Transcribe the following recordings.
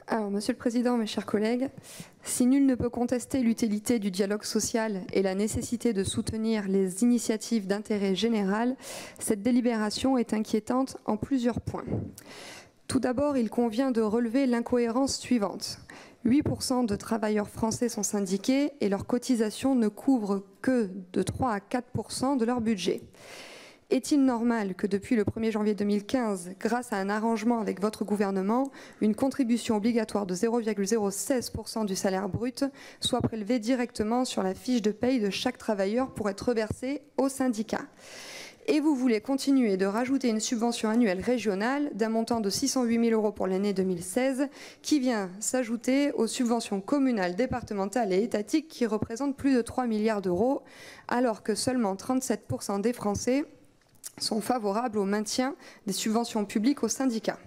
Alors, Monsieur le Président, mes chers collègues, si nul ne peut contester l'utilité du dialogue social et la nécessité de soutenir les initiatives d'intérêt général, cette délibération est inquiétante en plusieurs points. Tout d'abord, il convient de relever l'incohérence suivante. 8% de travailleurs français sont syndiqués et leurs cotisations ne couvrent que de 3 à 4% de leur budget. Est-il normal que depuis le 1er janvier 2015, grâce à un arrangement avec votre gouvernement, une contribution obligatoire de 0,016% du salaire brut soit prélevée directement sur la fiche de paye de chaque travailleur pour être reversée aux syndicats? Et vous voulez continuer de rajouter une subvention annuelle régionale d'un montant de 608 000 € pour l'année 2016 qui vient s'ajouter aux subventions communales, départementales et étatiques qui représentent plus de 3 milliards d'euros, alors que seulement 37% des Français sont favorables au maintien des subventions publiques aux syndicats.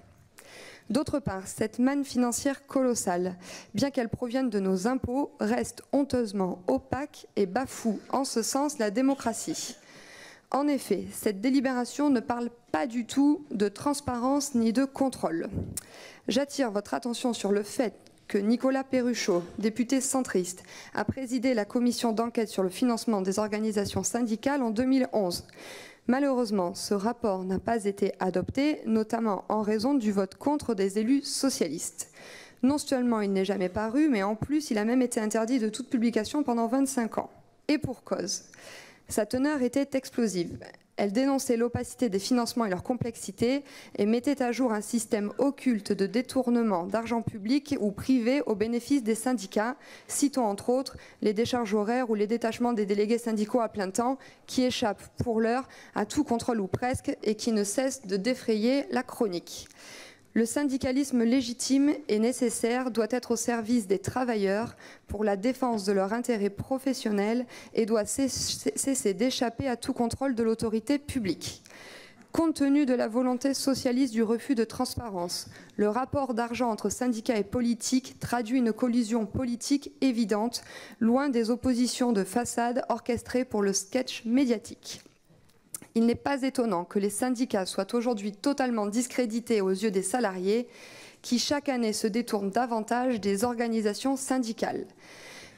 D'autre part, cette manne financière colossale, bien qu'elle provienne de nos impôts, reste honteusement opaque et bafoue en ce sens la démocratie. En effet, cette délibération ne parle pas du tout de transparence ni de contrôle. J'attire votre attention sur le fait que Nicolas Perruchot, député centriste, a présidé la commission d'enquête sur le financement des organisations syndicales en 2011. Malheureusement, ce rapport n'a pas été adopté, notamment en raison du vote contre des élus socialistes. Non seulement il n'est jamais paru, mais en plus il a même été interdit de toute publication pendant 25 ans. Et pour cause. Sa teneur était explosive. Elle dénonçait l'opacité des financements et leur complexité et mettait à jour un système occulte de détournement d'argent public ou privé au bénéfice des syndicats, citons entre autres les décharges horaires ou les détachements des délégués syndicaux à plein temps qui échappent pour l'heure à tout contrôle ou presque et qui ne cessent de défrayer la chronique. Le syndicalisme légitime et nécessaire doit être au service des travailleurs pour la défense de leurs intérêts professionnels et doit cesser d'échapper à tout contrôle de l'autorité publique. Compte tenu de la volonté socialiste du refus de transparence, le rapport d'argent entre syndicats et politiques traduit une collusion politique évidente, loin des oppositions de façade orchestrées pour le sketch médiatique. Il n'est pas étonnant que les syndicats soient aujourd'hui totalement discrédités aux yeux des salariés qui chaque année se détournent davantage des organisations syndicales.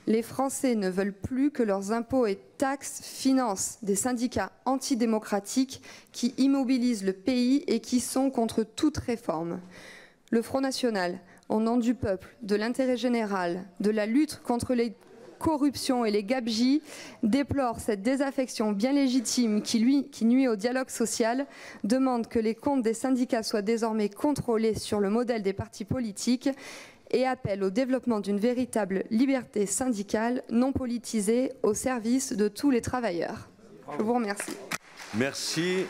Les Français ne veulent plus que leurs impôts et taxes financent des syndicats antidémocratiques qui immobilisent le pays et qui sont contre toute réforme. Le Front National, au nom du peuple, de l'intérêt général, de la lutte contre les corruption et les gabegies, déplore cette désaffection bien légitime qui nuit au dialogue social, demande que les comptes des syndicats soient désormais contrôlés sur le modèle des partis politiques et appelle au développement d'une véritable liberté syndicale non politisée au service de tous les travailleurs. Je vous remercie. Merci.